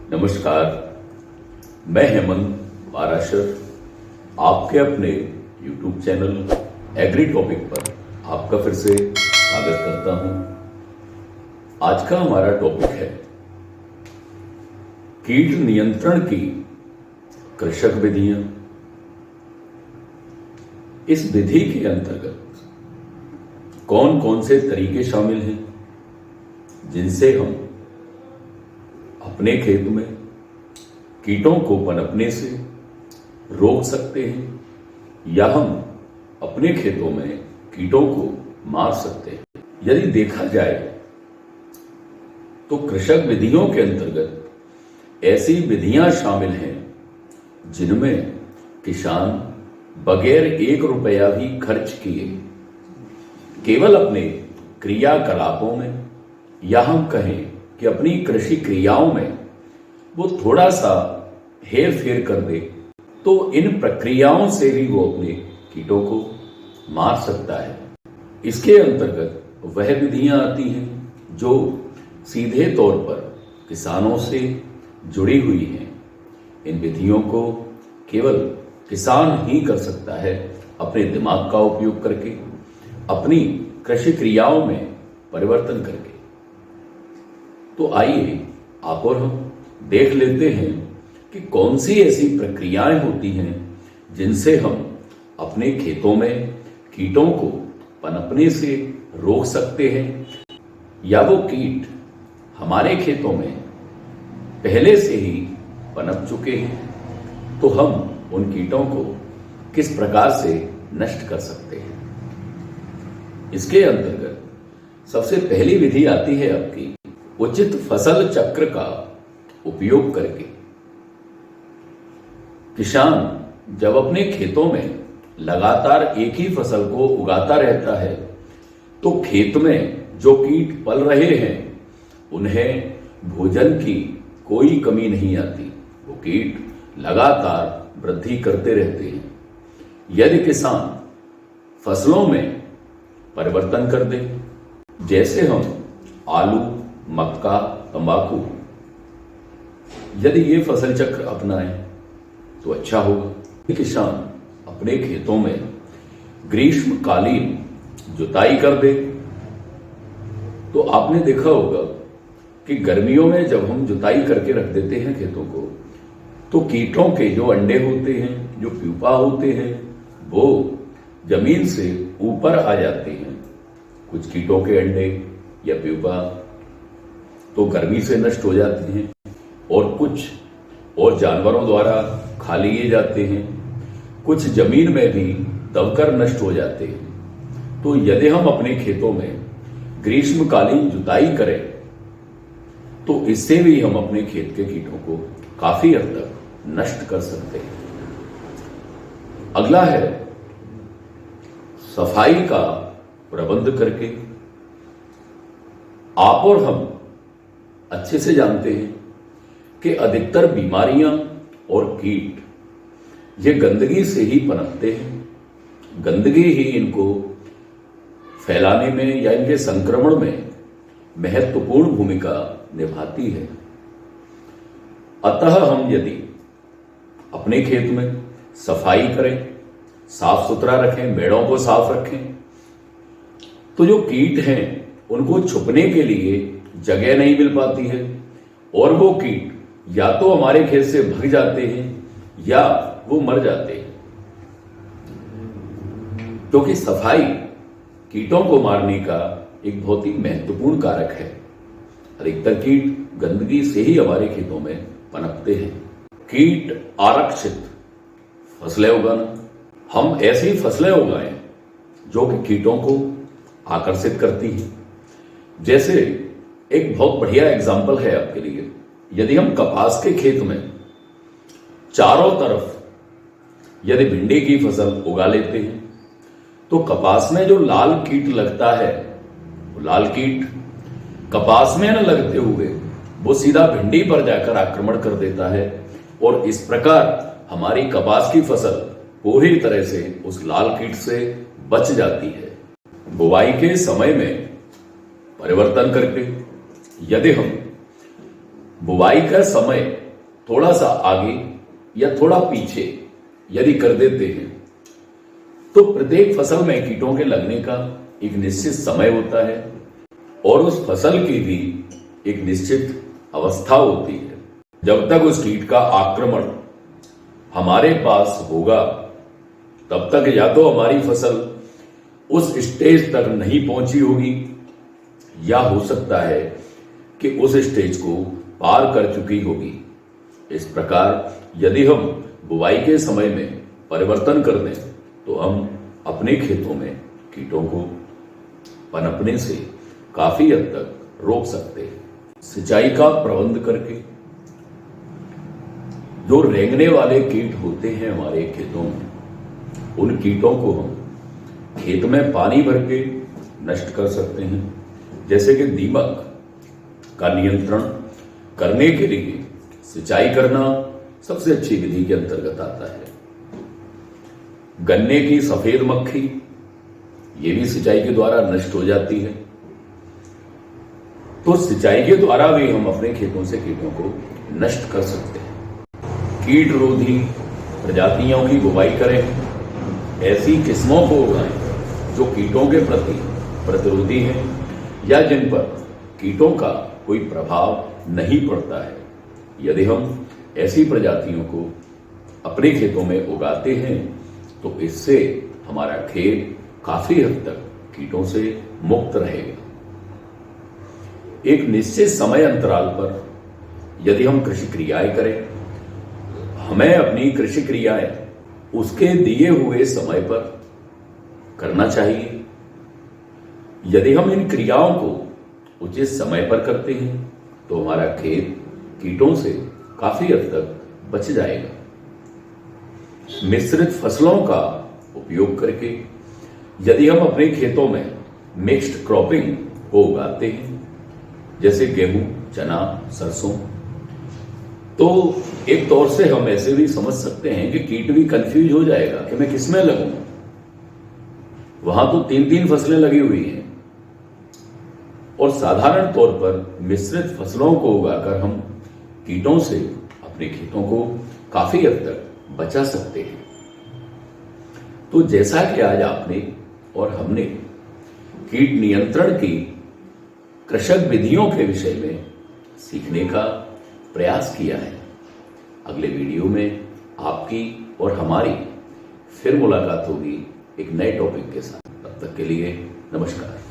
नमस्कार, मैं हेमंत पाराशर आपके अपने YouTube चैनल एग्री टॉपिक पर आपका फिर से स्वागत करता हूं। आज का हमारा टॉपिक है कीट नियंत्रण की कृषक विधियां। इस विधि के अंतर्गत कौन कौन से तरीके शामिल हैं जिनसे हम अपने खेत में कीटों को पनपने से रोक सकते हैं या हम अपने खेतों में कीटों को मार सकते हैं। यदि देखा जाए तो कृषक विधियों के अंतर्गत ऐसी विधियां शामिल हैं जिनमें किसान बगैर 1 रुपया भी खर्च किए केवल अपने क्रियाकलापों में या हम कहें कि अपनी कृषि क्रियाओं में वो थोड़ा सा हेर फेर कर दे तो इन प्रक्रियाओं से भी वो अपने कीटों को मार सकता है। इसके अंतर्गत वह विधियां आती हैं जो सीधे तौर पर किसानों से जुड़ी हुई हैं। इन विधियों को केवल किसान ही कर सकता है अपने दिमाग का उपयोग करके, अपनी कृषि क्रियाओं में परिवर्तन करके। तो आइए आप और हम देख लेते हैं कि कौन सी ऐसी प्रक्रियाएं होती हैं जिनसे हम अपने खेतों में कीटों को पनपने से रोक सकते हैं या वो कीट हमारे खेतों में पहले से ही पनप चुके हैं तो हम उन कीटों को किस प्रकार से नष्ट कर सकते हैं। इसके अंतर्गत सबसे पहली विधि आती है आपकी उचित फसल चक्र का उपयोग करके। किसान जब अपने खेतों में लगातार एक ही फसल को उगाता रहता है तो खेत में जो कीट पल रहे हैं उन्हें भोजन की कोई कमी नहीं आती। वो कीट लगातार वृद्धि करते रहते हैं। यदि किसान फसलों में परिवर्तन कर दे, जैसे हम आलू, मक्का, तंबाकू, यदि ये फसल चक्र अपनाएं तो अच्छा होगा। किसान अपने खेतों में ग्रीष्मकालीन जुताई कर दे तो आपने देखा होगा कि गर्मियों में जब हम जुताई करके रख देते हैं खेतों को तो कीटों के जो अंडे होते हैं, जो प्यूपा होते हैं, वो जमीन से ऊपर आ जाते हैं। कुछ कीटों के अंडे या प्यूपा तो गर्मी से नष्ट हो जाते हैं और कुछ और जानवरों द्वारा खा लिए जाते हैं, कुछ जमीन में भी दबकर नष्ट हो जाते हैं। तो यदि हम अपने खेतों में ग्रीष्मकालीन जुताई करें तो इससे भी हम अपने खेत के कीटों को काफी हद तक नष्ट कर सकते हैं। अगला है सफाई का प्रबंध करके। आप और हम अच्छे से जानते हैं कि अधिकतर बीमारियां और कीट ये गंदगी से ही पनपते हैं। गंदगी ही इनको फैलाने में या इनके संक्रमण में महत्वपूर्ण भूमिका निभाती है। अतः हम यदि अपने खेत में सफाई करें, साफ सुथरा रखें, मेड़ों को साफ रखें, तो जो कीट हैं उनको छुपने के लिए जगह नहीं मिल पाती है और वो कीट या तो हमारे खेत से भाग जाते हैं या वो मर जाते हैं। क्योंकि सफाई कीटों को मारने का एक बहुत ही महत्वपूर्ण कारक है। अधिकतर कीट गंदगी से ही हमारे खेतों में पनपते हैं। कीट आरक्षित फसलें उगाना। हम ऐसी फसलें उगाएं जो कि कीटों को आकर्षित करती हैं। जैसे एक बहुत बढ़िया एग्जाम्पल है आपके लिए, यदि हम कपास के खेत में चारों तरफ यदि भिंडी की फसल उगा लेते हैं तो कपास में जो लाल कीट लगता है, वो लाल कीट कपास में न लगते हुए वो सीधा भिंडी पर जाकर आक्रमण कर देता है और इस प्रकार हमारी कपास की फसल पूरी तरह से उस लाल कीट से बच जाती है। बुवाई के समय में परिवर्तन करके यदि हम बुवाई का समय थोड़ा सा आगे या थोड़ा पीछे यदि कर देते हैं तो प्रत्येक फसल में कीटों के लगने का एक निश्चित समय होता है और उस फसल की भी एक निश्चित अवस्था होती है। जब तक उस कीट का आक्रमण हमारे पास होगा तब तक या तो हमारी फसल उस स्टेज तक नहीं पहुंची होगी या हो सकता है कि उस स्टेज को पार कर चुकी होगी। इस प्रकार यदि हम बुवाई के समय में परिवर्तन कर दें तो हम अपने खेतों में कीटों को पनपने से काफी हद तक रोक सकते हैं। सिंचाई का प्रबंध करके जो रेंगने वाले कीट होते हैं हमारे खेतों में, उन कीटों को हम खेत में पानी भर के नष्ट कर सकते हैं। जैसे कि दीमक का नियंत्रण करने के लिए सिंचाई करना सबसे अच्छी विधि के अंतर्गत आता है। गन्ने की सफेद मक्खी ये भी सिंचाई के द्वारा नष्ट हो जाती है। तो सिंचाई के द्वारा भी हम अपने खेतों से कीटों को नष्ट कर सकते हैं। कीट रोधी प्रजातियों की बुवाई करें, ऐसी किस्मों को उगाएं जो कीटों के प्रति प्रतिरोधी हैं या जिन पर कीटों का कोई प्रभाव नहीं पड़ता है। यदि हम ऐसी प्रजातियों को अपने खेतों में उगाते हैं तो इससे हमारा खेत काफी हद तक कीटों से मुक्त रहेगा। एक निश्चित समय अंतराल पर यदि हम कृषि क्रियाएं करें, हमें अपनी कृषि क्रियाएं उसके दिए हुए समय पर करना चाहिए। यदि हम इन क्रियाओं को उचित समय पर करते हैं तो हमारा खेत कीटों से काफी हद तक बच जाएगा। मिश्रित फसलों का उपयोग करके यदि हम अपने खेतों में मिक्स्ड क्रॉपिंग को उगाते हैं, जैसे गेहूं, चना, सरसों, तो एक तौर से हम ऐसे भी समझ सकते हैं कि कीट भी कंफ्यूज हो जाएगा कि मैं किसमें लगूं। वहां तो 3-3 फसलें लगी हुई हैं और साधारण तौर पर मिश्रित फसलों को उगाकर हम कीटों से अपने खेतों को काफी हद तक बचा सकते हैं। तो जैसा कि आज आपने और हमने कीट नियंत्रण की कृषक विधियों के विषय में सीखने का प्रयास किया है, अगले वीडियो में आपकी और हमारी फिर मुलाकात होगी एक नए टॉपिक के साथ। तब तक के लिए नमस्कार।